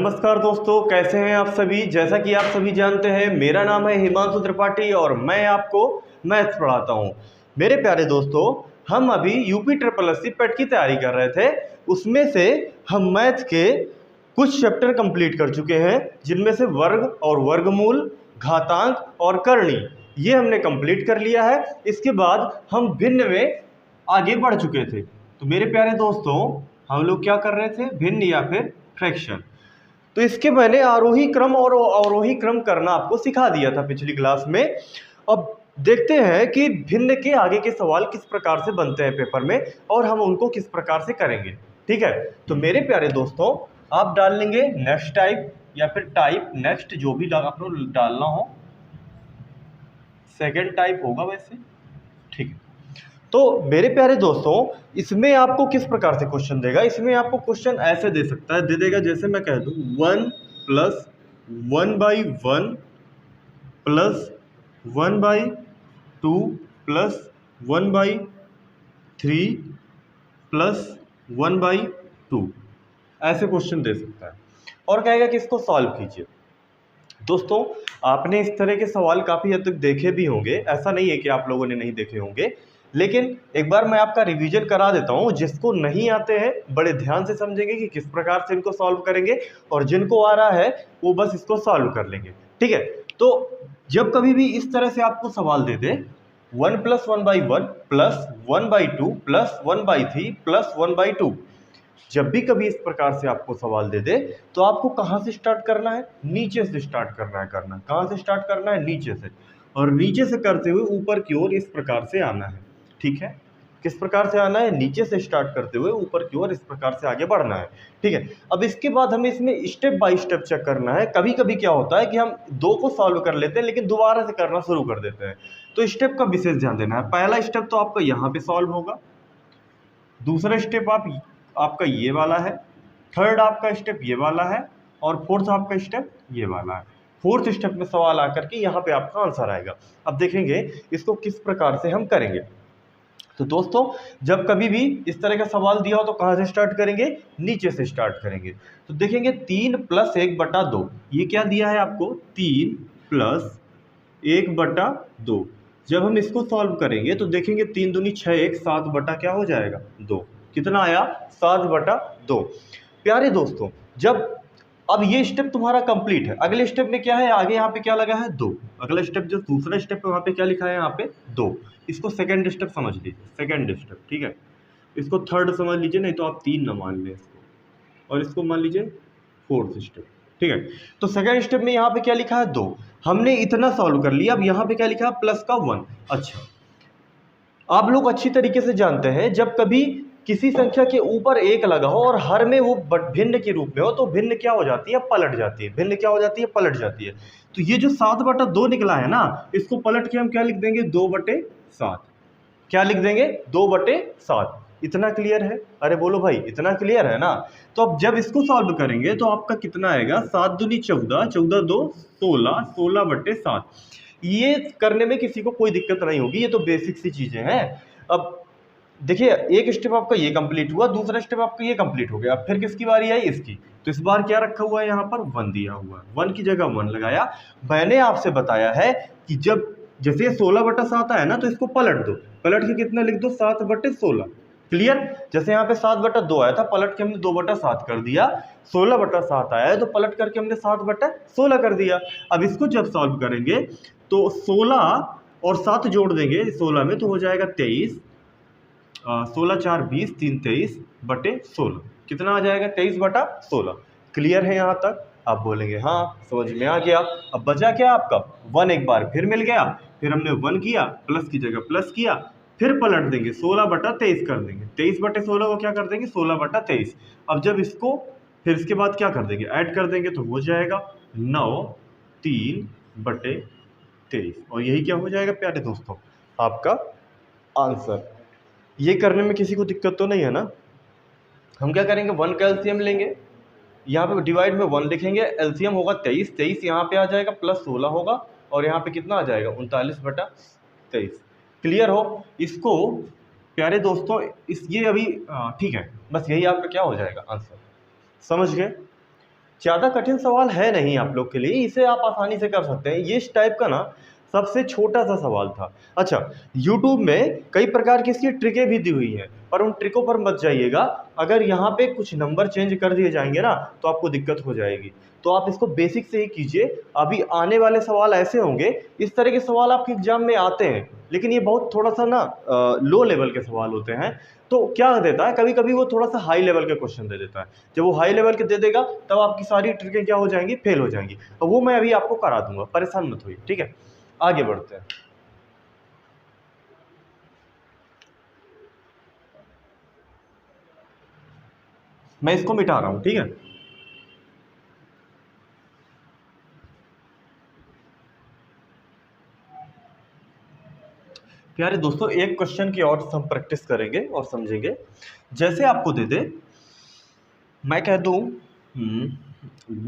नमस्कार दोस्तों, कैसे हैं आप सभी। जैसा कि आप सभी जानते हैं, मेरा नाम है हिमांशु त्रिपाठी और मैं आपको मैथ्स पढ़ाता हूं। मेरे प्यारे दोस्तों, हम अभी यूपी ट्रिपल एससी पेट की तैयारी कर रहे थे। उसमें से हम मैथ्स के कुछ चैप्टर कंप्लीट कर चुके हैं, जिनमें से वर्ग और वर्गमूल, घातांक और करणी, ये हमने कंप्लीट कर लिया है। इसके बाद हम भिन्न में आगे बढ़ चुके थे। तो मेरे प्यारे दोस्तों, हम लोग क्या कर रहे थे, भिन्न या फिर फ्रैक्शन। तो इसके मैंने आरोही क्रम और अवरोही क्रम करना आपको सिखा दिया था पिछली क्लास में। अब देखते हैं कि भिन्न के आगे के सवाल किस प्रकार से बनते हैं पेपर में और हम उनको किस प्रकार से करेंगे। ठीक है, तो मेरे प्यारे दोस्तों, आप डाल लेंगे नेक्स्ट टाइप या फिर टाइप, नेक्स्ट जो भी आपको डालना हो। सेकेंड टाइप होगा वैसे, ठीक है। तो मेरे प्यारे दोस्तों, इसमें आपको किस प्रकार से क्वेश्चन देगा। इसमें आपको क्वेश्चन ऐसे दे सकता है, दे देगा जैसे मैं कह दूं 1 + 1/1 + 1/2 + 1/3 + 1/2, ऐसे क्वेश्चन दे सकता है और कहेगा कि इसको सॉल्व कीजिए। दोस्तों, आपने इस तरह के सवाल काफ़ी हद तक देखे भी होंगे, ऐसा नहीं है कि आप लोगों ने नहीं देखे होंगे, लेकिन एक बार मैं आपका रिवीजन करा देता हूं। जिसको नहीं आते हैं बड़े ध्यान से समझेंगे कि किस प्रकार से इनको सॉल्व करेंगे, और जिनको आ रहा है वो बस इसको सॉल्व कर लेंगे। ठीक है, तो जब कभी भी इस तरह से आपको सवाल दे दे 1 + 1/1 + 1/2 + 1/3 + 1/2, जब भी कभी इस प्रकार से आपको सवाल दे दे तो आपको कहाँ से स्टार्ट करना है, नीचे से स्टार्ट करना है। कहाँ से स्टार्ट करना है, नीचे से, और नीचे से करते हुए ऊपर की ओर इस प्रकार से आना है। ठीक है, किस प्रकार से आना है, नीचे से स्टार्ट करते हुए ऊपर की ओर इस प्रकार से आगे बढ़ना है। ठीक है, अब इसके बाद हमें इसमें स्टेप बाय स्टेप चेक करना है। कभी कभी क्या होता है कि हम दो को सॉल्व कर लेते हैं लेकिन दोबारा से करना शुरू कर देते हैं, तो स्टेप का विशेष ध्यान देना है। पहला स्टेप तो आपका यहाँ पे सॉल्व होगा, दूसरा स्टेप आपका ये वाला है, थर्ड आपका स्टेप ये वाला है, और फोर्थ आपका स्टेप ये वाला है। फोर्थ स्टेप में सवाल आकर के यहाँ पे आपका आंसर आएगा। अब देखेंगे इसको किस प्रकार से हम करेंगे। तो दोस्तों, जब कभी भी इस तरह का सवाल दिया हो तो कहाँ से स्टार्ट करेंगे, नीचे से स्टार्ट करेंगे। तो देखेंगे 3 + 1/2, ये क्या दिया है आपको, 3 + 1/2। जब हम इसको सॉल्व करेंगे तो देखेंगे 3 दूनी 6, 1 7 बटा क्या हो जाएगा 2। कितना आया, 7/2। प्यारे दोस्तों, जब अब ये स्टेप तुम्हारा कंप्लीट है, अगले स्टेप में क्या है, आगे यहाँ पे क्या लगा है 2। अगला स्टेप जो दूसरा स्टेप है वहाँ पे क्या लिखा है, यहाँ पे 2। इसको सेकंड स्टेप समझ लीजिए, सेकंड स्टेप। ठीक है, इसको थर्ड समझ लीजिए, नहीं तो आप 3 न मान लें इसको, और इसको मान लीजिए फोर्थ स्टेप। ठीक है, तो सेकंड स्टेप में यहाँ पे क्या लिखा है 2। हमने इतना सॉल्व कर लिया। अब यहाँ पे क्या लिखा है, +1। अच्छा, आप लोग अच्छी तरीके से जानते हैं, जब कभी किसी संख्या के ऊपर 1 लगा हो और हर में वो भिन्न के रूप में हो तो भिन्न क्या हो जाती है, पलट जाती है। भिन्न क्या हो जाती है, पलट जाती है। तो ये जो 7/2 निकला है ना, इसको पलट के हम क्या लिख देंगे, 2/7। क्या लिख देंगे, 2/7। इतना क्लियर है, अरे बोलो भाई, इतना क्लियर है ना। तो अब जब इसको सॉल्व करेंगे तो आपका कितना आएगा, 7 दूनी 14, 14 2 16, 16/7। ये करने में किसी को कोई दिक्कत नहीं होगी, ये तो बेसिक सी चीजें हैं। अब देखिए, एक स्टेप आपका ये कंप्लीट हुआ, दूसरा स्टेप आपका ये कंप्लीट हो गया। अब फिर किसकी बारी आई, इसकी। तो इस बार क्या रखा हुआ है, यहाँ पर 1 दिया हुआ है, 1 की जगह 1 लगाया। मैंने आपसे बताया है कि जब जैसे 16/7 आया ना, तो इसको पलट दो, पलट के कितना लिख दो, 7/16। क्लियर, जैसे यहाँ पे 7/2 आया था, पलट के हमने 2/7 कर दिया। 16/7 आया है तो पलट करके हमने 7/16 कर दिया। अब इसको जब सॉल्व करेंगे तो 16 और 7 जोड़ देंगे 16 में, तो हो जाएगा 23। 16 4 20, 3 23/16। कितना आ जाएगा, 23/16। क्लियर है यहाँ तक। आप बोलेंगे हाँ समझ में आ गया। अब बचा क्या आपका, 1 एक बार फिर मिल गया, फिर हमने 1 किया, प्लस की जगह प्लस किया, फिर पलट देंगे 16/23 कर देंगे। 23/16 को क्या कर देंगे, 16/23। अब जब इसको फिर इसके बाद क्या कर देंगे, ऐड कर देंगे, तो हो जाएगा 9 3/23। और यही क्या हो जाएगा प्यारे दोस्तों, आपका आंसर। ये करने में किसी को दिक्कत तो नहीं है ना। हम क्या करेंगे, 1 का एलसीएम लेंगे, यहाँ पे डिवाइड में 1 लिखेंगे, एलसीएम होगा 23, 23 यहाँ पे आ जाएगा, +16 होगा, और यहाँ पे कितना आ जाएगा, 39/23। क्लियर हो। इसको प्यारे दोस्तों, ये अभी ठीक है, बस यही आपका क्या हो जाएगा, आंसर। समझ गए। ज़्यादा कठिन सवाल है नहीं आप लोग के लिए, इसे आप आसानी से कर सकते हैं। ये इस टाइप का ना सबसे छोटा सा सवाल था। अच्छा, YouTube में कई प्रकार की इसकी ट्रिकें भी दी हुई हैं, पर उन ट्रिकों पर मत जाइएगा। अगर यहाँ पे कुछ नंबर चेंज कर दिए जाएंगे ना तो आपको दिक्कत हो जाएगी। तो आप इसको बेसिक से ही कीजिए। अभी आने वाले सवाल ऐसे होंगे, इस तरह के सवाल आपके एग्जाम में आते हैं, लेकिन ये बहुत थोड़ा सा ना लो लेवल के सवाल होते हैं। तो क्या देता है, कभी कभी वो थोड़ा सा हाई लेवल के क्वेश्चन दे देता है। जब वो हाई लेवल के दे देगा तब आपकी सारी ट्रिकें क्या हो जाएंगी, फेल हो जाएंगी। तो वो मैं अभी आपको करा दूंगा, परेशान मत होइए, ठीक है। आगे बढ़ते हैं। मैं इसको मिटा रहा हूं, ठीक है। प्यारे दोस्तों, एक क्वेश्चन की और हम प्रैक्टिस करेंगे और समझेंगे। जैसे आपको दे दे, मैं कह दूं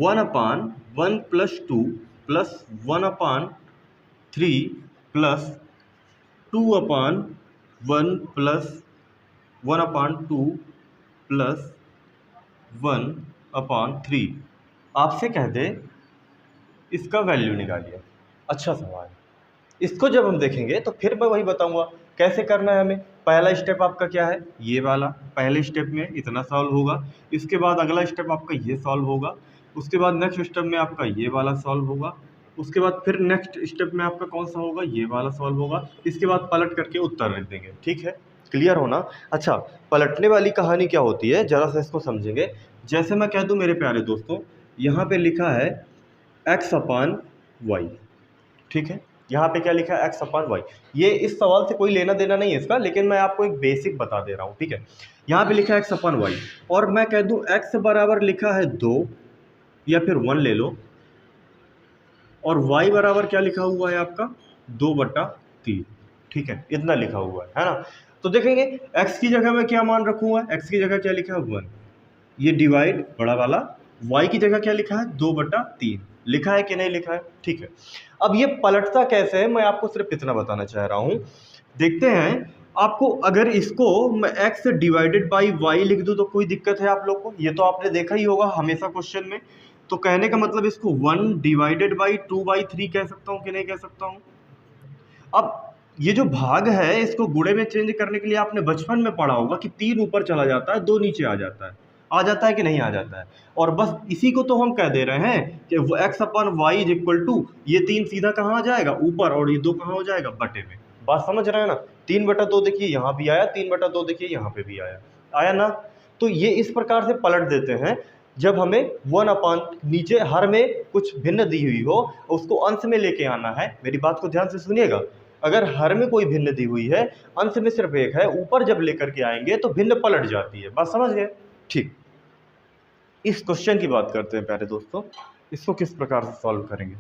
1/1 + 2 + 1/3 + 2/1 + 1/2 + 1/3 आपसे कह दे इसका वैल्यू निकालिए। अच्छा सवाल। इसको जब हम देखेंगे तो फिर मैं वही बताऊंगा कैसे करना है हमें। पहला स्टेप आपका क्या है, ये वाला। पहले स्टेप में इतना सॉल्व होगा, इसके बाद अगला स्टेप आपका ये सॉल्व होगा, उसके बाद नेक्स्ट स्टेप में आपका ये वाला सॉल्व होगा, उसके बाद फिर नेक्स्ट स्टेप में आपका कौन सा होगा, ये वाला सॉल्व होगा। इसके बाद पलट करके उत्तर लिख देंगे, ठीक है। क्लियर होना। अच्छा, पलटने वाली कहानी क्या होती है, जरा सा इसको समझेंगे। जैसे मैं कह दूं मेरे प्यारे दोस्तों, यहाँ पे लिखा है x/y, ठीक है। यहाँ पे क्या लिखा है, x/y। ये इस सवाल से कोई लेना देना नहीं है इसका, लेकिन मैं आपको एक बेसिक बता दे रहा हूँ, ठीक है। यहाँ पे लिखा है x/y, और मैं कह दूं x बराबर लिखा है 2 या फिर 1 ले लो, और y बराबर क्या लिखा हुआ है आपका 2/3, ठीक है। इतना लिखा हुआ है ना। तो देखेंगे x की जगह में क्या मान रखूंगा, x की जगह क्या लिखा है 1, ये डिवाइड बड़ा वाला, y की जगह क्या लिखा है 2/3, लिखा है कि नहीं लिखा है, ठीक है। अब ये पलटता कैसे है, मैं आपको सिर्फ इतना बताना चाह रहा हूं। देखते हैं आपको, अगर इसको मैं x डिवाइडेड बाई y लिख दूं तो कोई दिक्कत है आप लोग को, ये तो आपने देखा ही होगा हमेशा क्वेश्चन में। तो कहने का मतलब इसको 1 डिवाइडेड बाई 2/3 कह सकता हूं कि नहीं कह सकता हूं। अब ये जो भाग है इसको गुणे में चेंज करने के लिए आपने बचपन में पढ़ा होगा कि 3 ऊपर चला जाता है 2 नीचे आ जाता है कि नहीं आ जाता है। और बस इसी को तो हम कह दे रहे हैं कि x/y = ये 3 सीधा कहाँ आ जाएगा ऊपर, और ये 2 कहाँ हो जाएगा बटे में। बात समझ रहे हैं ना। 3/2 देखिए यहाँ भी आया, 3/2 देखिए यहाँ पे भी आया ना। तो ये इस प्रकार से पलट देते हैं जब हमें 1/, नीचे हर में कुछ भिन्न दी हुई हो, उसको अंश में लेके आना है। मेरी बात को ध्यान से सुनिएगा। अगर हर में कोई भिन्न दी हुई है, अंश में सिर्फ एक है, ऊपर जब लेकर के आएंगे तो भिन्न पलट जाती है। बात समझ गए, ठीक। इस क्वेश्चन की बात करते हैं प्यारे दोस्तों। इसको किस प्रकार से सॉल्व करेंगे,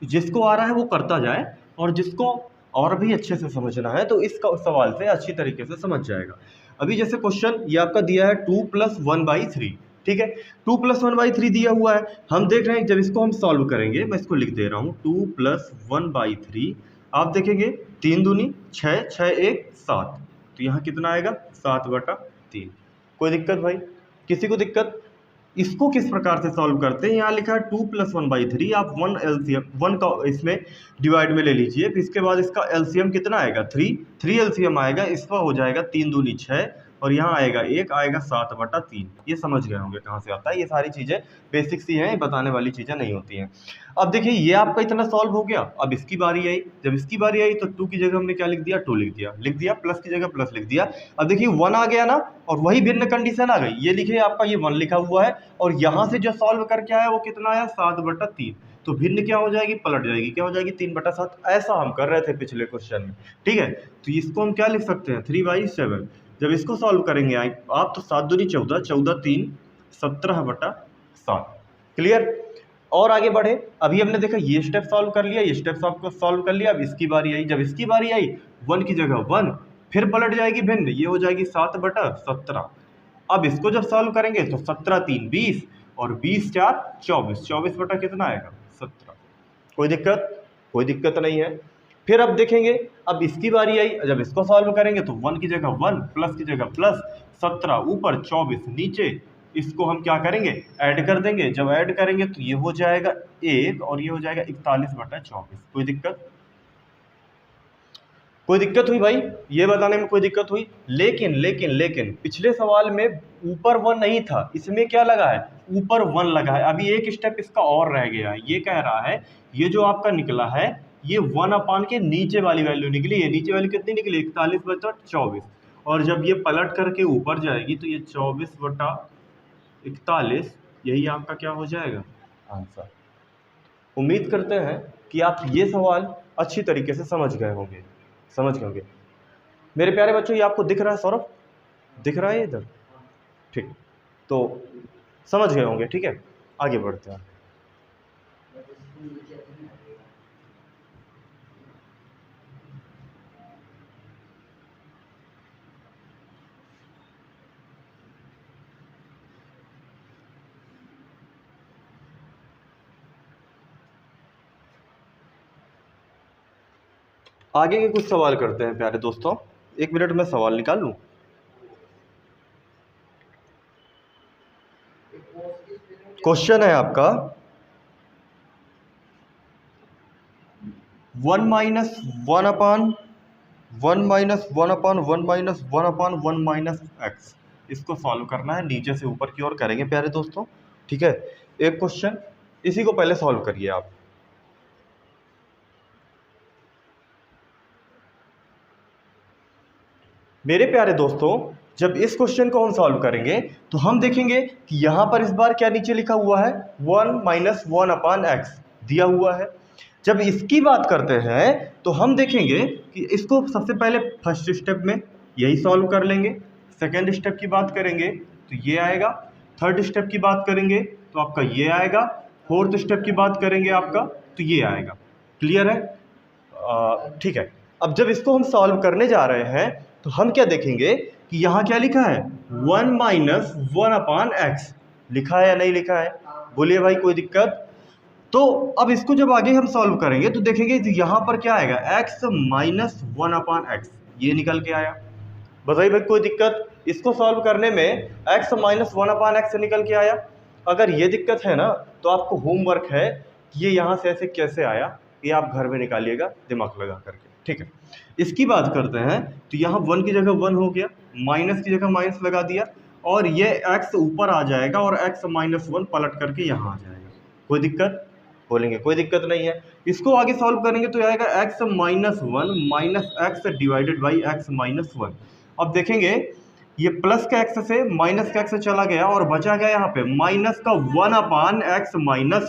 जिसको आ रहा है वो करता जाए, और जिसको और भी अच्छे से समझना है तो इस सवाल से अच्छी तरीके से समझ जाएगा। अभी जैसे क्वेश्चन ये आपका दिया है 2 + 1/3, ठीक है। 2 + 1/3 दिया हुआ है, हम देख रहे हैं जब इसको हम सॉल्व करेंगे, मैं इसको लिख दे रहा हूँ 2 + 1/3। आप देखेंगे 3 दूनी 6, 6 1 7, तो यहाँ कितना आएगा 7/3। कोई दिक्कत भाई, किसी को दिक्कत। इसको किस प्रकार से सॉल्व करते हैं, यहाँ लिखा है 2 + 1/3, आप 1 LCM 1 का इसमें डिवाइड में ले लीजिए, फिर इसके बाद इसका LCM कितना आएगा 3 LCM आएगा, इसका हो जाएगा 3 दूनी 6, और यहाँ आएगा 1, आएगा 7/3। ये समझ गए होंगे कहाँ से आता है। ये सारी चीज़ें बेसिक सी हैं, बताने वाली चीज़ें नहीं होती हैं। अब देखिए ये आपका इतना सॉल्व हो गया। अब इसकी बारी आई, जब इसकी बारी आई तो 2 की जगह हमने क्या लिख दिया, 2 लिख दिया, प्लस की जगह प्लस लिख दिया। अब देखिए 1 आ गया ना, और वही भिन्न कंडीशन आ गई। ये लिखिए आपका ये 1 लिखा हुआ है, और यहाँ से जो सॉल्व करके आया वो कितना आया 7/3। तो भिन्न क्या हो जाएगी, पलट जाएगी, क्या हो जाएगी 3/7। ऐसा हम कर रहे थे पिछले क्वेश्चन में, ठीक है। तो इसको हम क्या लिख सकते हैं 3/7। जब इसको सॉल्व करेंगे आप तो 7 दूनी 14, 14 3 17/7। क्लियर। और आगे बढ़े, अभी हमने देखा ये स्टेप सॉल्व कर लिया, ये स्टेप सॉल्व कर लिया। अब इसकी बारी आई, जब इसकी बारी आई 1 की जगह 1, फिर पलट जाएगी भिन्न, ये हो जाएगी 7/17। अब इसको जब सॉल्व करेंगे तो 17 3 20, और 20 4 24, 24 बटा कितना आएगा 17। कोई दिक्कत, कोई दिक्कत नहीं है। फिर अब देखेंगे, अब इसकी बारी आई, जब इसको सॉल्व करेंगे तो 1 की जगह 1, प्लस की जगह प्लस, 17 ऊपर 24 नीचे, इसको हम क्या करेंगे, ऐड कर देंगे। जब ऐड करेंगे तो ये हो जाएगा 1 और ये हो जाएगा 41/24। कोई दिक्कत? कोई दिक्कत हुई भाई? ये बताने में कोई दिक्कत हुई? लेकिन लेकिन लेकिन पिछले सवाल में ऊपर 1 नहीं था, इसमें क्या लगा है, ऊपर 1 लगा है। अभी एक स्टेप इसका और रह गया है। ये कह रहा है ये जो आपका निकला है ये 1 अपान के नीचे वाली वैल्यू निकली है। नीचे वैल्यू कितनी निकली, 41/24। और जब ये पलट करके ऊपर जाएगी तो ये 24/41, यही आपका क्या हो जाएगा, आंसर। उम्मीद करते हैं कि आप ये सवाल अच्छी तरीके से समझ गए होंगे, मेरे प्यारे बच्चों। ये आपको दिख रहा है सौरभ, दिख रहा है इधर? ठीक, तो समझ गए होंगे। ठीक है, आगे बढ़ते हैं। आगे के कुछ सवाल करते हैं प्यारे दोस्तों। 1 मिनट में सवाल निकाल लूं। क्वेश्चन है आपका 1 - 1 अपान 1 - 1 अपान 1 - 1 अपान 1 - x। इसको सॉल्व करना है, नीचे से ऊपर की ओर करेंगे प्यारे दोस्तों। ठीक है, एक क्वेश्चन, इसी को पहले सॉल्व करिए आप। मेरे प्यारे दोस्तों, जब इस क्वेश्चन को हम सॉल्व करेंगे तो हम देखेंगे कि यहाँ पर इस बार क्या नीचे लिखा हुआ है, 1 - 1 अपान x दिया हुआ है। जब इसकी बात करते हैं तो हम देखेंगे कि इसको सबसे पहले फर्स्ट स्टेप में यही सॉल्व कर लेंगे। सेकेंड स्टेप की बात करेंगे तो ये आएगा। थर्ड स्टेप की बात करेंगे तो आपका ये आएगा। फोर्थ स्टेप की बात करेंगे आपका तो ये आएगा। क्लियर है? ठीक है। अब जब इसको हम सॉल्व करने जा रहे हैं तो हम क्या देखेंगे कि यहाँ क्या लिखा है, 1 - 1 अपान x लिखा है या नहीं लिखा है? बोलिए भाई, कोई दिक्कत? तो अब इसको जब आगे हम सॉल्व करेंगे तो देखेंगे कि यहाँ पर क्या आएगा, x - 1 अपान x, ये निकल के आया। बताइए भाई, कोई दिक्कत? इसको सॉल्व करने में x - 1 अपान x निकल के आया। अगर ये दिक्कत है ना तो आपको होमवर्क है कि ये यहाँ से ऐसे कैसे आया, ये आप घर में निकालिएगा दिमाग लगा करके। ठीक है, इसकी बात करते हैं तो यहाँ 1 की जगह 1 हो गया, माइनस की जगह माइनस लगा दिया और ये x ऊपर आ जाएगा और x - 1 पलट करके यहाँ आ जाएगा। कोई दिक्कत? बोलेंगे कोई दिक्कत नहीं है। इसको आगे सॉल्व करेंगे तो आएगा x - 1 minus x divided by x - 1। अब देखेंगे ये प्लस का x से माइनस का x चला गया और बचा गया यहाँ पे माइनस का 1 अपान x -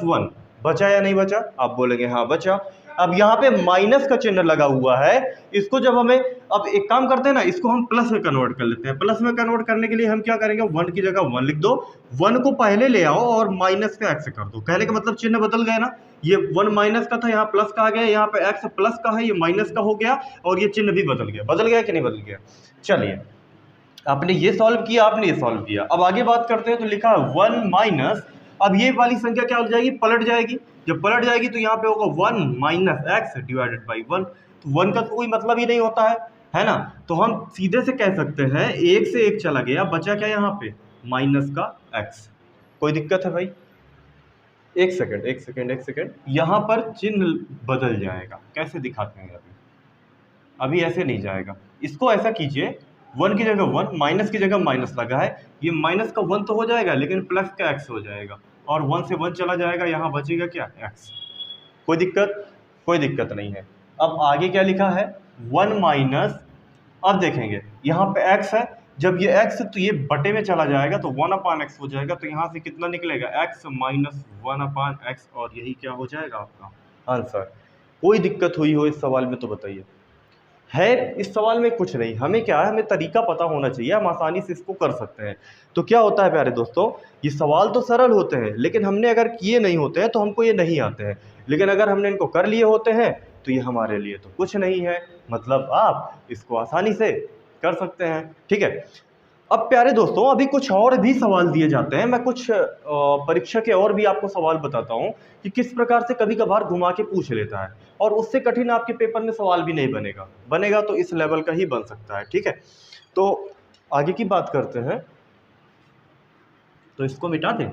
1। बचा या नहीं बचा? आप बोलेंगे हाँ बचा। अब यहाँ पे माइनस का चिन्ह लगा हुआ है, इसको जब हमें, अब एक काम करते हैं ना, इसको हम प्लस में कन्वर्ट कर लेते हैं। प्लस में कन्वर्ट करने के लिए हम क्या करेंगे, 1 की जगह 1 लिख दो, 1 को पहले ले आओ और माइनस का x कर दो। कहने का मतलब चिन्ह बदल गया ना, ये 1 माइनस का था, यहाँ प्लस का आ गया, यहाँ पे x प्लस का है, ये माइनस का हो गया और ये चिन्ह भी बदल गया। बदल गया कि नहीं बदल गया? चलिए, आपने ये सॉल्व किया, आपने ये सॉल्व किया। अब आगे बात करते हैं तो लिखा 1 माइनस, अब ये वाली संख्या क्या हो जाएगी, पलट जाएगी। जब पलट जाएगी तो यहाँ पे होगा 1 माइनस एक्स डिवाइडेड बाई 1। तो 1 का तो कोई मतलब ही नहीं होता है ना। तो हम सीधे से कह सकते हैं 1 से 1 चला गया, बचा क्या यहाँ पे, माइनस का x। कोई दिक्कत है भाई? एक सेकंड, यहाँ पर चिन्ह बदल जाएगा। कैसे दिखाते हैं अभी ऐसे नहीं जाएगा। इसको ऐसा कीजिए, 1 की जगह 1, माइनस की जगह माइनस लगा है, ये माइनस का 1 तो हो जाएगा लेकिन प्लस का x हो जाएगा और 1 से 1 चला जाएगा, यहाँ बचेगा क्या, x। कोई दिक्कत? कोई दिक्कत नहीं है। अब आगे क्या लिखा है, 1 माइनस, अब देखेंगे यहाँ पे x है, जब ये x तो ये बटे में चला जाएगा तो 1 अपान x हो जाएगा। तो यहाँ से कितना निकलेगा, x माइनस 1 अपान x, और यही क्या हो जाएगा आपका आंसर। कोई दिक्कत हुई हो इस सवाल में तो बताइए। है इस सवाल में कुछ नहीं, हमें क्या है, हमें तरीका पता होना चाहिए, हम आसानी से इसको कर सकते हैं। तो क्या होता है प्यारे दोस्तों, ये सवाल तो सरल होते हैं लेकिन हमने अगर किए नहीं होते हैं तो हमको ये नहीं आते हैं, लेकिन अगर हमने इनको कर लिए होते हैं तो ये हमारे लिए तो कुछ नहीं है। मतलब आप इसको आसानी से कर सकते हैं। ठीक है, अब प्यारे दोस्तों अभी कुछ और भी सवाल दिए जाते हैं। मैं कुछ परीक्षा के और भी आपको सवाल बताता हूं कि किस प्रकार से कभी कभार घुमा के पूछ लेता है, और उससे कठिन आपके पेपर में सवाल भी नहीं बनेगा तो इस लेवल का ही बन सकता है। ठीक है, तो आगे की बात करते हैं। तो इसको मिटा दें।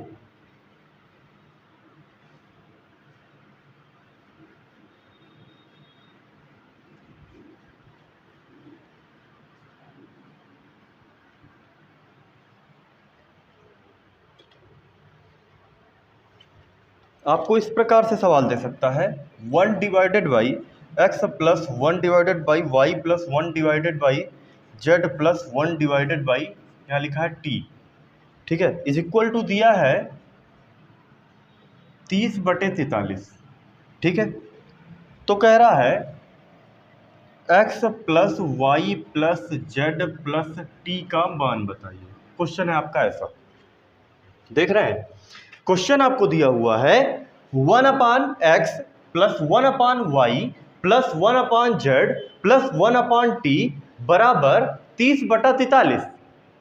आपको इस प्रकार से सवाल दे सकता है 1 divided by x plus 1 divided by y plus 1 divided by z plus 1 divided by, यहाँ लिखा है टी, ठीक है, इज इक्वल टू दिया है 30/43, ठीक है। तो कह रहा है x plus y plus z plus t का मान बताइए। क्वेश्चन है आपका ऐसा, देख रहे हैं, क्वेश्चन आपको दिया हुआ है 1/x plus 1/y plus 1/z plus 1/t बराबर 30/43,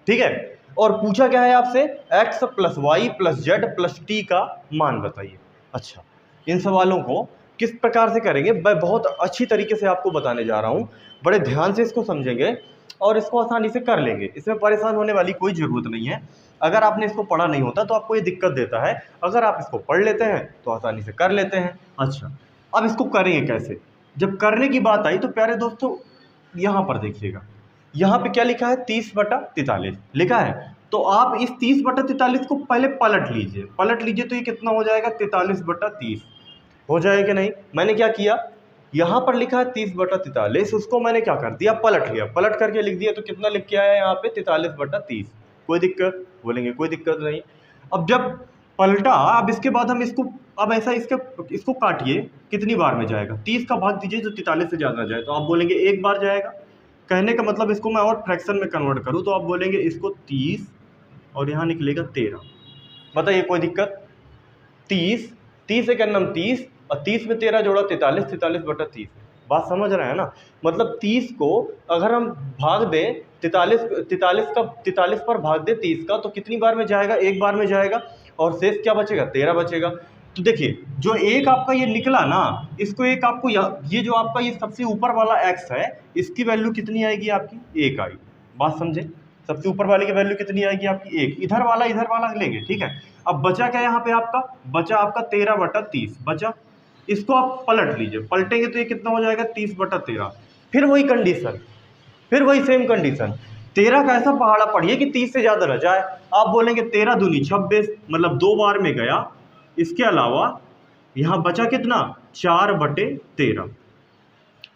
ठीक है। और पूछा क्या है आपसे, x plus y plus z plus t का मान बताइए। अच्छा, इन सवालों को किस प्रकार से करेंगे मैं बहुत अच्छी तरीके से आपको बताने जा रहा हूँ, बड़े ध्यान से इसको समझेंगे और इसको आसानी से कर लेंगे, इसमें परेशान होने वाली कोई ज़रूरत नहीं है। अगर आपने इसको पढ़ा नहीं होता तो आपको ये दिक्कत देता है, अगर आप इसको पढ़ लेते हैं तो आसानी से कर लेते हैं। अच्छा, अब इसको करेंगे कैसे, जब करने की बात आई तो प्यारे दोस्तों यहाँ पर देखिएगा, यहाँ पे क्या लिखा है 30/43 लिखा है, तो आप इस 30/43 को पहले पलट लीजिए तो ये कितना हो जाएगा 43/30 हो जाएगा कि नहीं। मैंने क्या किया, यहाँ पर लिखा है 30/43, उसको मैंने क्या कर दिया, पलट लिया, पलट करके लिख दिया, तो कितना लिख के आया यहाँ पे 43/30। कोई दिक्कत, बोलेंगे कोई दिक्कत नहीं। अब जब पलटा, अब इसके बाद हम इसको, अब ऐसा इसको काटिए, कितनी बार में जाएगा, 30 का भाग दीजिए जो 43 से ज़्यादा जाए, तो आप बोलेंगे एक बार जाएगा। कहने का मतलब इसको मैं और फ्रैक्शन में कन्वर्ट करूँ तो आप बोलेंगे इसको 30 और यहाँ निकलेगा 13। बताइए कोई दिक्कत, 30 एक अन्नम 30 और 30 में 13 जोड़ा 43, 43/30। बात समझ रहे हैं ना, मतलब 30 को अगर हम भाग दें 43 पर भाग दें 30 का, तो कितनी बार में जाएगा, एक बार में जाएगा, और शेष क्या बचेगा 13 बचेगा। तो देखिए जो एक आपका ये निकला ना, इसको एक आपको ये जो आपका ये सबसे ऊपर वाला x है, इसकी वैल्यू कितनी आएगी आपकी, 1 आएगी। बात समझे, सबसे ऊपर वाले की वैल्यू कितनी आएगी आपकी 1, इधर वाला लेंगे, ठीक है। अब बचा क्या यहाँ पे आपका, बचा आपका 13/30 बचा, इसको आप पलट लीजिए, पलटेंगे तो ये कितना हो जाएगा 30/13। फिर वही कंडीशन, फिर वही सेम कंडीशन, 13 का ऐसा पहाड़ा पढ़िए कि 30 से ज़्यादा न जाए। आप बोलेंगे 13 दूनी 26, मतलब 2 बार में गया। इसके अलावा यहाँ बचा कितना 4/13,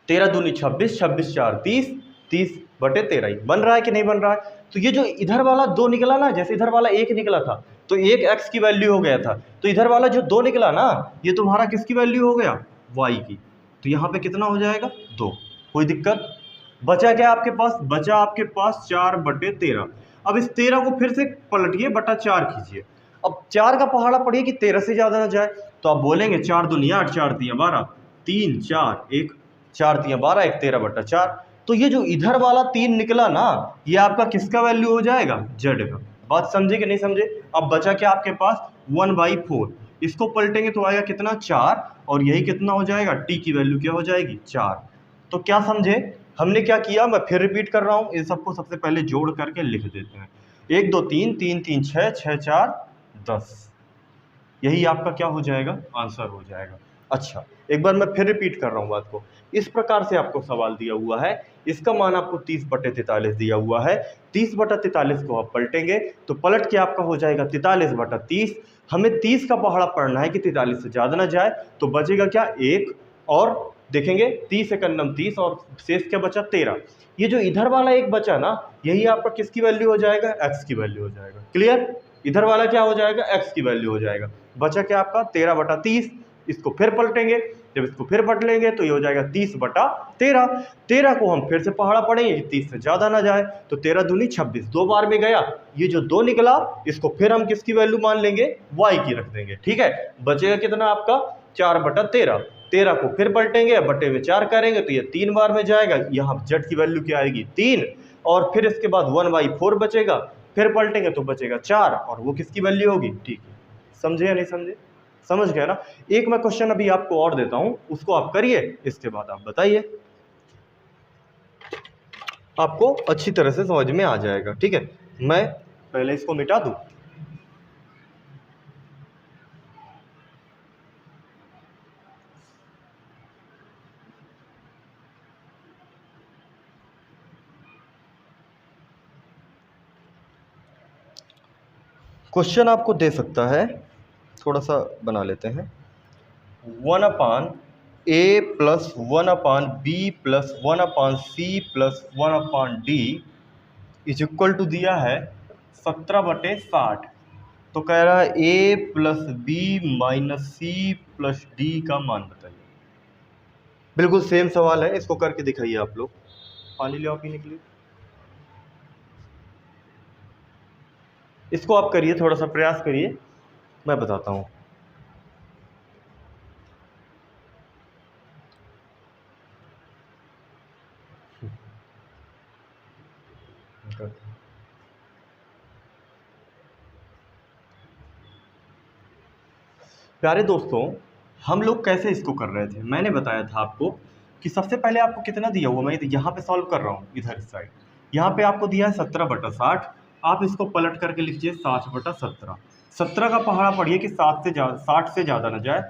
13 दूनी 26, 26 4 30, 30/13 बन रहा है कि नहीं बन रहा है। तो ये जो इधर वाला 2 निकला ना, जैसे इधर वाला 1 निकला था तो 1 x की वैल्यू हो गया था, तो इधर वाला जो 2 निकला ना, ये तुम्हारा किसकी वैल्यू हो गया, y की। तो यहाँ पे कितना हो जाएगा 2। कोई दिक्कत, बचा क्या आपके पास, बचा आपके पास 4/13। अब इस 13 को फिर से पलटिए, बटा 4 कीजिए। अब 4 का पहाड़ा पढ़िए कि 13 से ज़्यादा ना जाए, तो आप बोलेंगे 4 दूनी 8, 4 तिया 12, 3 4 1, 4 तिया 12, 1 13/4। तो ये जो इधर वाला 3 निकला ना, ये आपका किसका वैल्यू हो जाएगा, z का। बात समझे कि नहीं समझे। अब बचा क्या आपके पास 1/4, इसको पलटेंगे तो आएगा कितना 4, और यही कितना हो जाएगा, t की वैल्यू क्या हो जाएगी 4। तो क्या समझे हमने क्या किया, मैं फिर रिपीट कर रहा हूँ, इन सबको सबसे पहले जोड़ करके लिख देते हैं। 1 2 3, 3 3 6, 6 4 10, यही आपका क्या हो जाएगा, आंसर हो जाएगा। अच्छा, एक बार मैं फिर रिपीट कर रहा हूँ बात को, इस प्रकार से आपको सवाल दिया हुआ है, इसका मान आपको 30/43 दिया हुआ है। 30/43 को आप पलटेंगे तो पलट के आपका हो जाएगा 43/30। हमें 30 का पहाड़ा पढ़ना है कि 43 से ज़्यादा ना जाए, तो बचेगा क्या 1, और देखेंगे 30 एक अन्नम 30, और शेष क्या बचा 13। ये जो इधर वाला एक बचा ना, यही आपका किसकी वैल्यू हो जाएगा, x की वैल्यू हो जाएगा। क्लियर, इधर वाला क्या हो जाएगा, x की वैल्यू हो जाएगा। बचा क्या आपका 13/30, इसको फिर पलटेंगे, जब इसको फिर पलट लेंगे तो ये हो जाएगा 30/13। 13 को हम फिर से पहाड़ा पढ़ेंगे कि 30 से ज़्यादा ना जाए, तो 13 दूनी 26, 2 बार में गया। ये जो 2 निकला, इसको फिर हम किसकी वैल्यू मान लेंगे, y की रख देंगे, ठीक है। बचेगा कितना आपका 4/13, 13 को फिर पलटेंगे, बटे में 4 करेंगे तो ये 3 बार में जाएगा, यहाँ z की वैल्यू क्या आएगी 3, और फिर इसके बाद 1/4 बचेगा, फिर पलटेंगे तो बचेगा 4, और वो किसकी वैल्यू होगी, ठीक है। समझे या नहीं समझे, समझ गए ना। एक मैं क्वेश्चन अभी आपको और देता हूं, उसको आप करिए, इसके बाद आप बताइए, आपको अच्छी तरह से समझ में आ जाएगा, ठीक है। मैं पहले इसको मिटा दूं, क्वेश्चन आपको दे सकता है, थोड़ा सा बना लेते हैं, 1/a plus 1/b plus 1/c plus 1/d is equal to दिया है 17/60। तो कह रहा है a plus B minus C plus D का मान बताइए। बिल्कुल सेम सवाल है, इसको करके दिखाइए आप लोग। पानी ले आओ पीने के लिए। इसको आप करिए, थोड़ा सा प्रयास करिए, मैं बताता हूं। प्यारे दोस्तों, हम लोग कैसे इसको कर रहे थे, मैंने बताया था आपको कि सबसे पहले आपको कितना दिया हुआ, मैं यहाँ पे सॉल्व कर रहा हूँ, इधर इस साइड यहाँ पे आपको दिया है 17/60। आप इसको पलट करके लिखिए 60/17। 17 का पहाड़ा पढ़िए कि 60 से ज़्यादा ना जाए।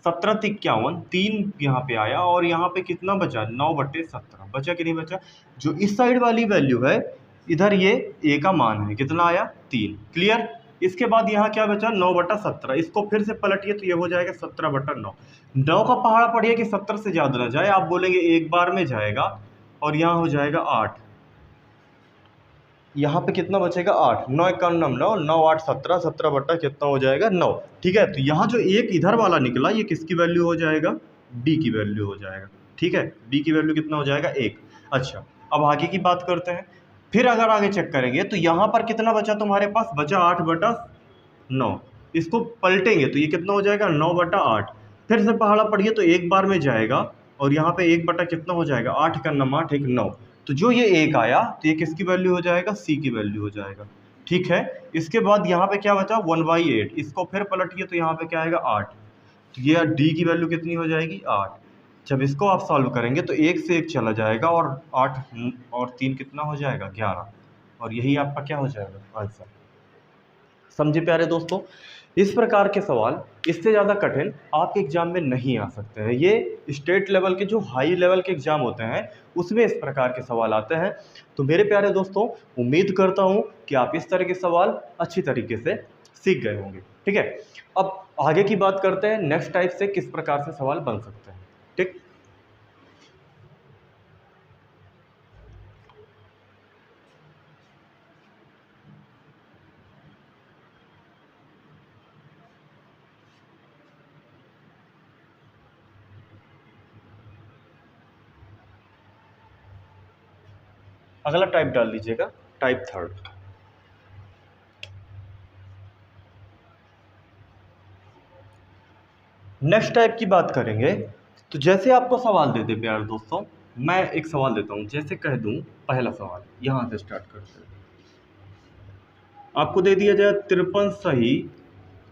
17 × 51, 3 यहाँ पे आया और यहाँ पे कितना बचा, 9/17 बचा कि नहीं बचा। जो इस साइड वाली वैल्यू है, इधर ये ए का मान है, कितना आया 3। क्लियर। इसके बाद यहाँ क्या बचा 9/17। इसको फिर से पलटिए तो ये हो जाएगा 17/9। 9 का पहाड़ा पढ़िए कि 70 से ज़्यादा ना जाए। आप बोलेंगे एक बार में जाएगा और यहाँ हो जाएगा 8। यहाँ पे कितना बचेगा 8। 9 × 9 9, 9 8 17, 17 बट्टा कितना हो जाएगा 9। ठीक है, तो यहाँ जो एक इधर वाला निकला ये किसकी वैल्यू हो जाएगा, डी की वैल्यू हो जाएगा। ठीक है, डी की वैल्यू कितना हो जाएगा 1। अच्छा, अब आगे की बात करते हैं। फिर अगर आगे चेक करेंगे तो यहाँ पर कितना बचा तुम्हारे पास, बचा 8/9। इसको पलटेंगे तो ये कितना हो जाएगा 9/8। फिर से पहाड़ा पढ़िए तो एक बार में जाएगा और यहाँ पे 1 बटा कितना हो जाएगा 8 × 9 8 1 9। तो जो ये 1 आया तो ये किसकी वैल्यू हो जाएगा, सी की वैल्यू हो जाएगा। ठीक है, इसके बाद यहाँ पे क्या बचा 1/8। इसको फिर पलटिए तो यहाँ पे क्या आएगा 8। तो ये डी की वैल्यू कितनी हो जाएगी 8। जब इसको आप सॉल्व करेंगे तो 1 से 1 चला जाएगा और 8 और 3 कितना हो जाएगा 11। और यही आपका क्या हो जाएगा आंसर। समझे प्यारे दोस्तों, इस प्रकार के सवाल इससे ज़्यादा कठिन आपके एग्जाम में नहीं आ सकते हैं। ये स्टेट लेवल के जो हाई लेवल के एग्जाम होते हैं उसमें इस प्रकार के सवाल आते हैं। तो मेरे प्यारे दोस्तों, उम्मीद करता हूँ कि आप इस तरह के सवाल अच्छी तरीके से सीख गए होंगे। ठीक है, अब आगे की बात करते हैं नेक्स्ट टाइप से किस प्रकार से सवाल बन सकते हैं। ठीक, अगला टाइप डाल दीजिएगा, टाइप 3। नेक्स्ट टाइप की बात करेंगे तो जैसे आपको सवाल दे दे प्यारे दोस्तों, मैं एक सवाल देता हूं, जैसे कह दूं पहला सवाल यहां से स्टार्ट करते हैं। आपको दे दिया जाए 53 सही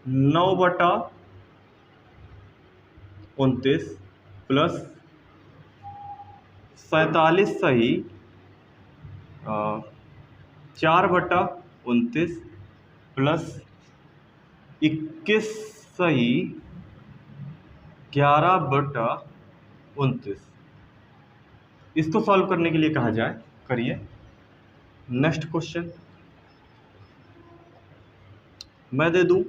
9/29 प्लस 47 सही 4/29 प्लस 21 सही 11/29। इसको सॉल्व करने के लिए कहा जाए, करिए। नेक्स्ट क्वेश्चन मैं दे दूं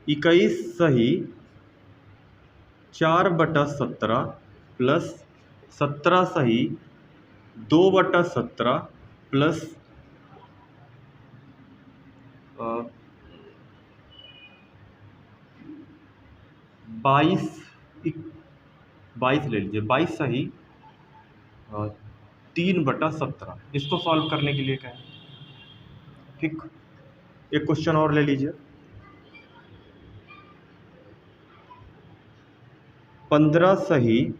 21 सही 4/17 प्लस 17 सही 2/17 प्लस 22 ले लीजिए, 22 सही 3/17। इसको सॉल्व करने के लिए क्या है। ठीक, एक क्वेश्चन और ले लीजिए 15 सही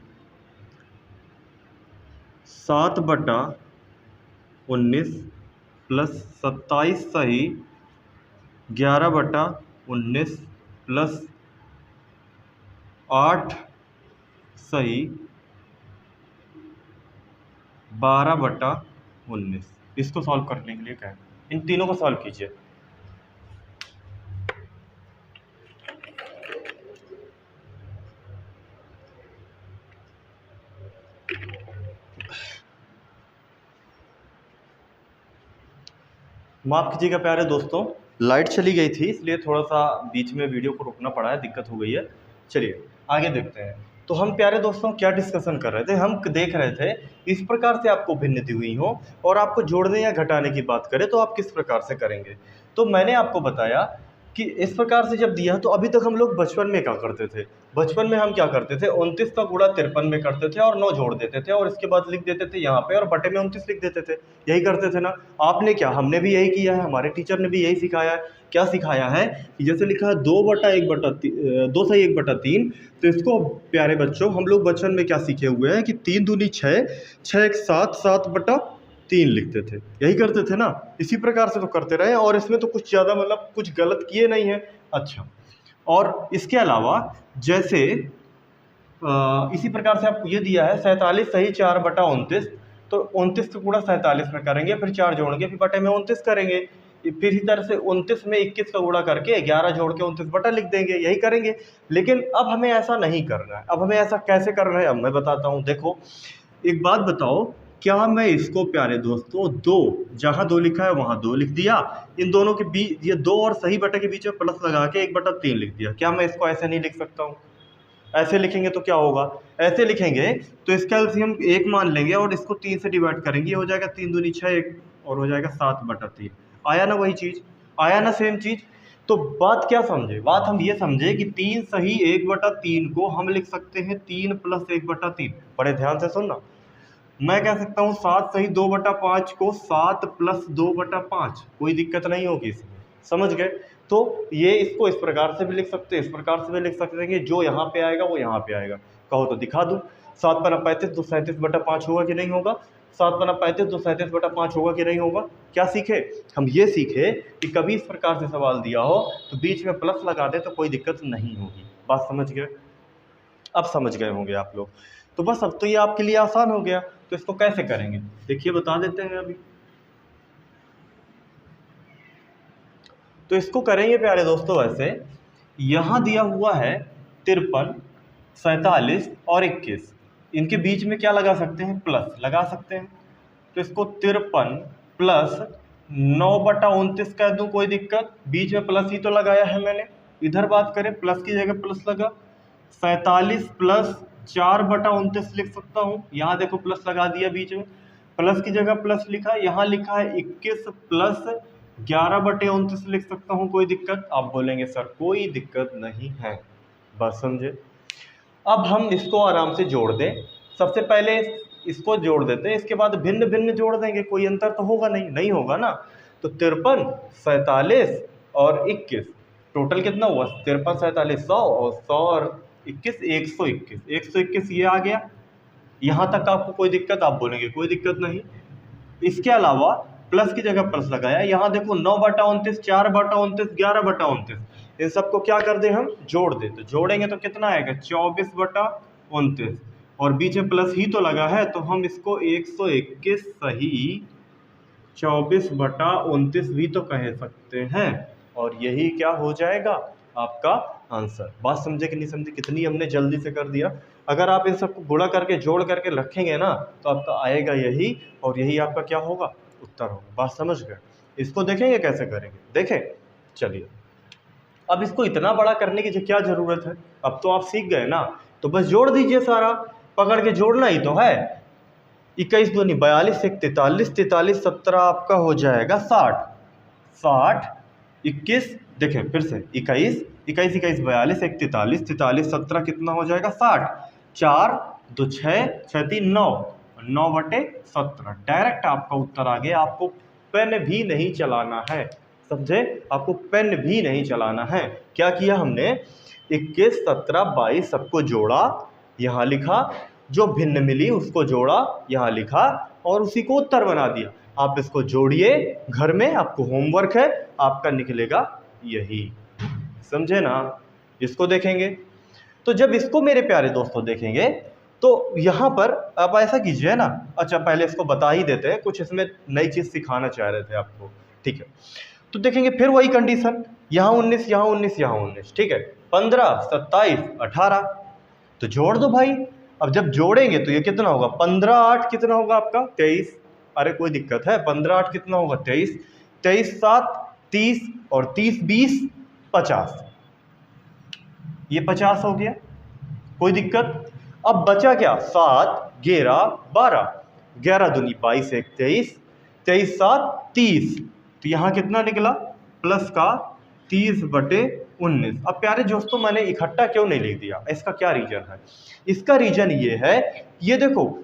7/19 प्लस 27 सही 11/19 प्लस 8 सही 12/19। इसको सॉल्व करने के लिए क्या है, इन तीनों को सॉल्व कीजिए। माफ कीजिएगा प्यारे दोस्तों, लाइट चली गई थी इसलिए थोड़ा सा बीच में वीडियो को रोकना पड़ा है, दिक्कत हो गई है। चलिए आगे देखते हैं। तो हम प्यारे दोस्तों क्या डिस्कशन कर रहे थे, हम देख रहे थे इस प्रकार से आपको भिन्न दी हुई हो और आपको जोड़ने या घटाने की बात करें तो आप किस प्रकार से करेंगे। तो मैंने आपको बताया कि इस प्रकार से जब दिया तो अभी तक हम लोग बचपन में क्या करते थे, बचपन में हम क्या करते थे 29 का गुणा 53 में करते थे और 9 जोड़ देते थे और इसके बाद लिख देते थे यहाँ पे और बटे में 29 लिख देते थे, यही करते थे ना। आपने क्या, हमने भी यही किया है, हमारे टीचर ने भी यही सिखाया है। क्या सिखाया है कि जैसे लिखा है 2/1/3, तो इसको प्यारे बच्चों हम लोग बचपन में क्या सीखे हुए हैं कि 3 दूनी 6, 6 1 7, 7/3 लिखते थे, यही करते थे ना। इसी प्रकार से तो करते रहे और इसमें तो कुछ ज़्यादा मतलब कुछ गलत किए नहीं है। अच्छा, और इसके अलावा जैसे इसी प्रकार से आपको ये दिया है 47 सही 4/29, तो 29 का गुणा 47 में करेंगे, फिर 4 जोड़ेंगे, फिर बटे में 29 करेंगे, फिर इसी तरह से 29 में 21 का गुणा करके 11 जोड़ के 29 बटा लिख देंगे, यही करेंगे। लेकिन अब हमें ऐसा नहीं करना है। अब हमें ऐसा कैसे करना है अब मैं बताता हूँ। देखो एक बात बताओ, क्या मैं इसको प्यारे दोस्तों 2 जहाँ 2 लिखा है वहाँ 2 लिख दिया, इन दोनों के बीच ये 2 और सही बटे के बीच में प्लस लगा के 1/3 लिख दिया, क्या मैं इसको ऐसे नहीं लिख सकता हूँ? ऐसे लिखेंगे तो क्या होगा, ऐसे लिखेंगे तो इसका एलसीएम 1 मान लेंगे और इसको 3 से डिवाइड करेंगे, ये हो जाएगा 3 दूनी 6 1 और हो जाएगा 7/3। आया ना वही चीज़, आया ना सेम चीज़। तो बात क्या समझे, बात हम ये समझे कि 3 सही 1/3 को हम लिख सकते हैं 3 + 1/3। बड़े ध्यान से सुनना, मैं कह सकता हूँ 7 सही 2/5 को 7 + 2/5, कोई दिक्कत नहीं होगी इसमें, समझ गए। तो ये इसको इस प्रकार से भी लिख सकते हैं, इस प्रकार से भी लिख सकते हैं कि जो यहाँ पे आएगा वो यहाँ पे आएगा। कहो तो दिखा दूँ, 7 × 35 तो 37/5 होगा कि नहीं होगा, 7 × 35 तो 37/5 होगा कि नहीं होगा। क्या सीखे हम, ये सीखे कि कभी इस प्रकार से सवाल दिया हो तो बीच में प्लस लगा दे तो कोई दिक्कत नहीं होगी। बात समझ गए, अब समझ गए होंगे आप लोग। तो बस अब तो ये आपके लिए आसान हो गया। तो इसको कैसे करेंगे देखिए बता देते हैं अभी। तो इसको करेंगे प्यारे दोस्तों ऐसे, यहाँ दिया हुआ है 53, 47 और 21, इनके बीच में क्या लगा सकते हैं, प्लस लगा सकते हैं। तो इसको 53 + 9/29 कह दूँ, कोई दिक्कत, बीच में प्लस ही तो लगाया है मैंने। इधर बात करें प्लस की जगह प्लस लगा, 47 + 4/29 लिख सकता हूँ, यहाँ देखो प्लस लगा दिया बीच में, प्लस की जगह प्लस लिखा, यहाँ लिखा है 21 + 11/29 लिख सकता हूँ, कोई दिक्कत। आप बोलेंगे सर कोई दिक्कत नहीं है, बस समझे। अब हम इसको आराम से जोड़ दें, सबसे पहले इसको जोड़ देते हैं, इसके बाद भिन्न भिन्न जोड़ देंगे, कोई अंतर तो होगा नहीं, नहीं होगा ना। तो 53, 47 और 21, टोटल कितना हुआ, 53, 47, 100 और 100 और 21, 121, 121 ये आ गया। यहाँ तक आपको कोई दिक्कत, आप बोलेंगे कोई दिक्कत नहीं। इसके अलावा प्लस की जगह प्लस लगाया, यहाँ देखो 9/29, 4/29, 11/29, इन सबको क्या कर दे हम, जोड़ दे। तो जोड़ेंगे तो कितना आएगा, 24/29, और बीच में प्लस ही तो लगा है तो हम इसको 121 सही 24/29 भी तो कह सकते हैं, और यही क्या हो जाएगा आपका आंसर। बात समझे कि नहीं समझे, कितनी हमने जल्दी से कर दिया। अगर आप इन सबको गुणा करके जोड़ करके रखेंगे ना तो आपका आएगा यही, और यही आपका क्या होगा, उत्तर होगा। बात समझ गए। इसको देखेंगे कैसे करेंगे, देखें। चलिए अब इसको इतना बड़ा करने की क्या ज़रूरत है, अब तो आप सीख गए ना, तो बस जोड़ दीजिए, सारा पकड़ के जोड़ना ही तो है। 21 दूनी 42, 1 43, 43 17 आपका हो जाएगा 60, 60 21, देखें फिर से 21, 21 21 42, 1 43, 43 17 कितना हो जाएगा 60, 4 2 6, 6 3 9, 9/17, डायरेक्ट आपका उत्तर आ गया। आपको पेन भी नहीं चलाना है, समझे, आपको पेन भी नहीं चलाना है। क्या किया हमने, 21 17 22 सबको जोड़ा, यहाँ लिखा, जो भिन्न मिली उसको जोड़ा, यहाँ लिखा, और उसी को उत्तर बना दिया। आप इसको जोड़िए घर में, आपको होमवर्क है, आपका निकलेगा यही, समझे ना। इसको देखेंगे तो जब इसको मेरे प्यारे दोस्तों देखेंगे तो यहाँ पर आप ऐसा कीजिए ना। अच्छा पहले इसको बता ही देते हैं, कुछ इसमें नई चीज़ सिखाना चाह रहे थे आपको, ठीक है। तो देखेंगे फिर वही कंडीशन, यहाँ 19 यहाँ 19 यहाँ 19, ठीक है, 15 27 18, तो जोड़ दो भाई। अब जब जोड़ेंगे तो ये कितना होगा, 15 8 कितना होगा आपका 23, अरे कोई दिक्कत है, 15 8 कितना होगा 23, 23 7 30 और 30 20 50, ये 50 हो गया, कोई दिक्कत। अब बचा क्या, 7 11 12, 11 दूनी 22 1 23, 23 7 30, तो यहाँ कितना निकला प्लस का 30/19। अब प्यारे दोस्तों मैंने इकट्ठा क्यों नहीं लिख दिया, इसका क्या रीजन है? इसका रीजन ये है, ये देखो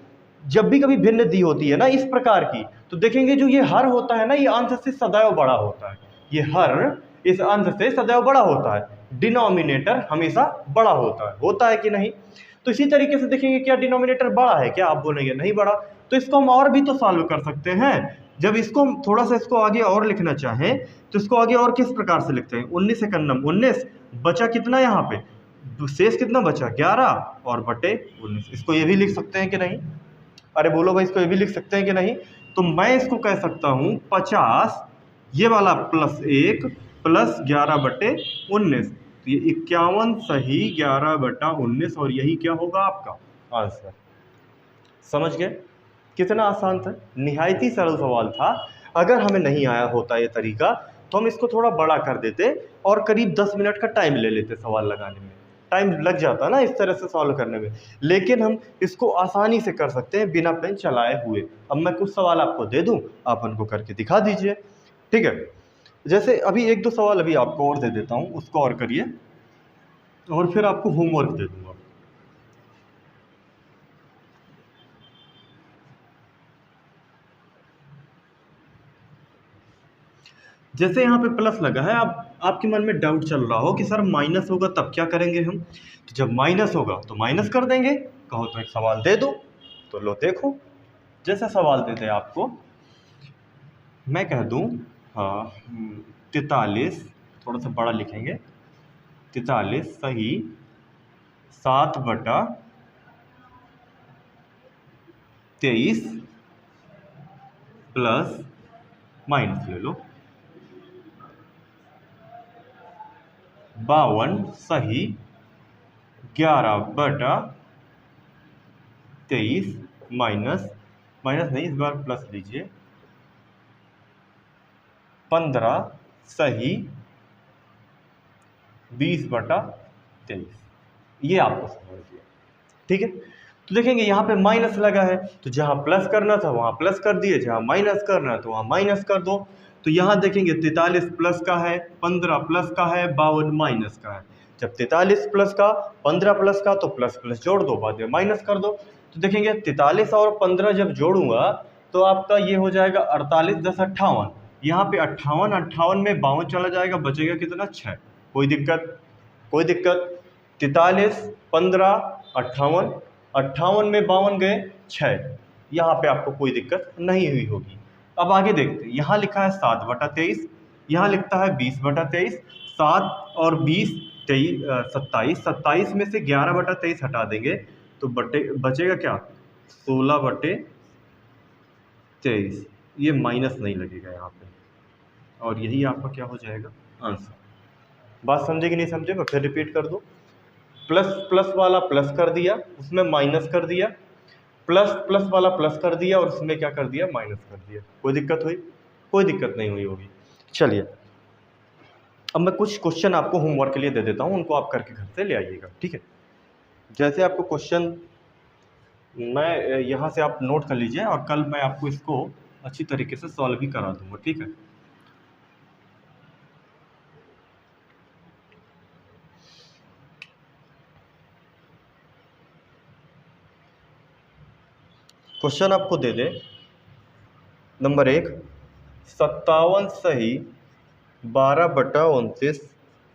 जब भी कभी भिन्न दी होती है ना इस प्रकार की, तो देखेंगे जो ये हर होता है ना, ये अंश से सदैव बड़ा होता है, ये हर इस अंश से सदैव बड़ा होता है, डिनोमिनेटर हमेशा बड़ा होता है कि नहीं? तो इसी तरीके से देखेंगे क्या डिनोमिनेटर बड़ा है क्या, आप बोलेंगे नहीं बड़ा, तो इसको हम और भी तो सॉल्व कर सकते हैं। जब इसको थोड़ा सा इसको आगे और लिखना चाहें तो इसको आगे और किस प्रकार से लिखते हैं, 19 एकन्नम 19, बचा कितना यहाँ पे, शेष कितना बचा 11 और बटे 19, इसको ये भी लिख सकते हैं कि नहीं? अरे बोलो भाई, इसको ये भी लिख सकते हैं कि नहीं? तो मैं इसको कह सकता हूँ 50 ये वाला प्लस 1 प्लस 11/19, तो ये 51 सही 11/19, और यही क्या होगा आपका आंसर। समझ गए कितना आसान था, निहायत ही सरल सवाल था। अगर हमें नहीं आया होता ये तरीका तो हम इसको थोड़ा बड़ा कर देते और करीब 10 मिनट का टाइम ले लेते सवाल लगाने में, टाइम लग जाता ना इस तरह से सॉल्व करने में, लेकिन हम इसको आसानी से कर सकते हैं बिना पेन चलाए हुए। अब मैं कुछ सवाल आपको दे दूं, आप उनको करके दिखा दीजिए, ठीक है? जैसे अभी 1-2 सवाल अभी आपको और दे देता हूं, उसको और करिए और फिर आपको होमवर्क दे दूंगा। जैसे यहाँ पे प्लस लगा है, आपके मन में डाउट चल रहा हो कि सर माइनस होगा तब क्या करेंगे हम, तो जब माइनस होगा तो माइनस कर देंगे। कहो तो एक सवाल दे दो, तो लो देखो, जैसा सवाल देते हैं आपको, मैं कह दूं हाँ 43, थोड़ा सा बड़ा लिखेंगे, 43 सही 7/23 प्लस माइनस ले लो 52 सही 11/23 माइनस नहीं, इस बार प्लस लीजिए 15 सही 20/23, ये आपको समझ लिया, ठीक है? तो देखेंगे यहाँ पे माइनस लगा है, तो जहाँ प्लस करना था वहाँ प्लस कर दिए, जहाँ माइनस करना है तो वहाँ माइनस कर दो। तो यहाँ देखेंगे 43 प्लस का है, 15 प्लस का है, 52 माइनस का है। जब 43 प्लस का 15 प्लस का तो प्लस प्लस जोड़ दो, बाद में माइनस कर दो। तो देखेंगे 43 और 15 जब जोड़ूंगा तो आपका ये हो जाएगा 48 10 58, यहाँ पे 58 में 52 चला जाएगा, बचेगा कितना 6, कोई दिक्कत? 43 15 58 में 52 गए 6, यहाँ पे आपको कोई दिक्कत नहीं हुई होगी। अब आगे देखते हैं, यहाँ लिखा है 7/23, यहाँ लिखता है 20/23, 7 और 20 27, 27 में से 11/23 हटा देंगे तो बचेगा क्या 16/23, ये माइनस नहीं लगेगा यहाँ पे, और यही आपका क्या हो जाएगा आंसर। बात समझे कि नहीं समझे, मैं फिर रिपीट कर दूँ, प्लस वाला प्लस कर दिया, उसमें माइनस कर दिया, प्लस वाला प्लस कर दिया और उसमें क्या कर दिया माइनस कर दिया, कोई दिक्कत हुई? कोई दिक्कत नहीं हुई होगी। चलिए अब मैं कुछ क्वेश्चन आपको होमवर्क के लिए दे देता हूँ, उनको आप करके घर से ले आइएगा, ठीक है? जैसे आपको क्वेश्चन मैं यहाँ से आप नोट कर लीजिए और कल मैं आपको इसको अच्छी तरीके से सॉल्व भी करा दूंगा, ठीक है? क्वेश्चन आपको दे दे नंबर 1, 57 सही 12/29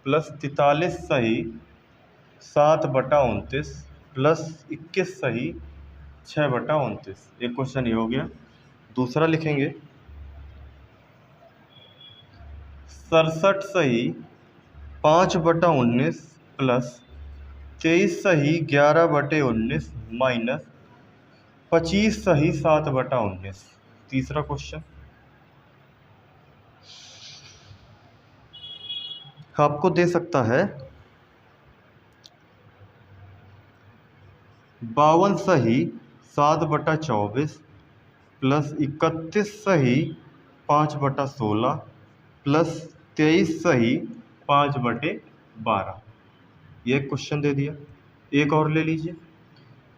प्लस 43 सही 7/29 प्लस 21 सही 6/29, एक क्वेश्चन ये हो गया। दूसरा लिखेंगे 67 सही 5/19 प्लस 23 सही 11/19 माइनस 25 सही 7/19, तीसरा क्वेश्चन आपको दे सकता है 52 सही 7/24 प्लस 31 सही 5/16 प्लस 23 सही 5/12। ये क्वेश्चन दे दिया। एक और ले लीजिए,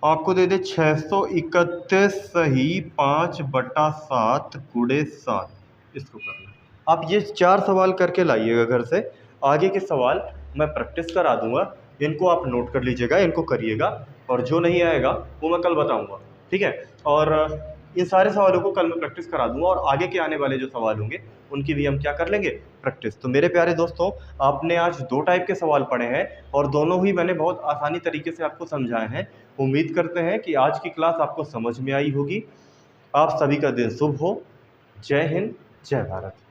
आपको दे दे 631 सही 5/7 गुणे 7। इसको करना, आप ये 4 सवाल करके लाइएगा घर से। आगे के सवाल मैं प्रैक्टिस करा दूंगा, इनको आप नोट कर लीजिएगा, इनको करिएगा, और जो नहीं आएगा वो मैं कल बताऊंगा, ठीक है। और इन सारे सवालों को कल मैं प्रैक्टिस करा दूंगा, और आगे के आने वाले जो सवाल होंगे उनकी भी हम क्या कर लेंगे, प्रैक्टिस। तो मेरे प्यारे दोस्तों, आपने आज 2 टाइप के सवाल पढ़े हैं, और दोनों ही मैंने बहुत आसानी तरीके से आपको समझाए हैं। उम्मीद करते हैं कि आज की क्लास आपको समझ में आई होगी। आप सभी का दिन शुभ हो। जय हिंद, जय भारत।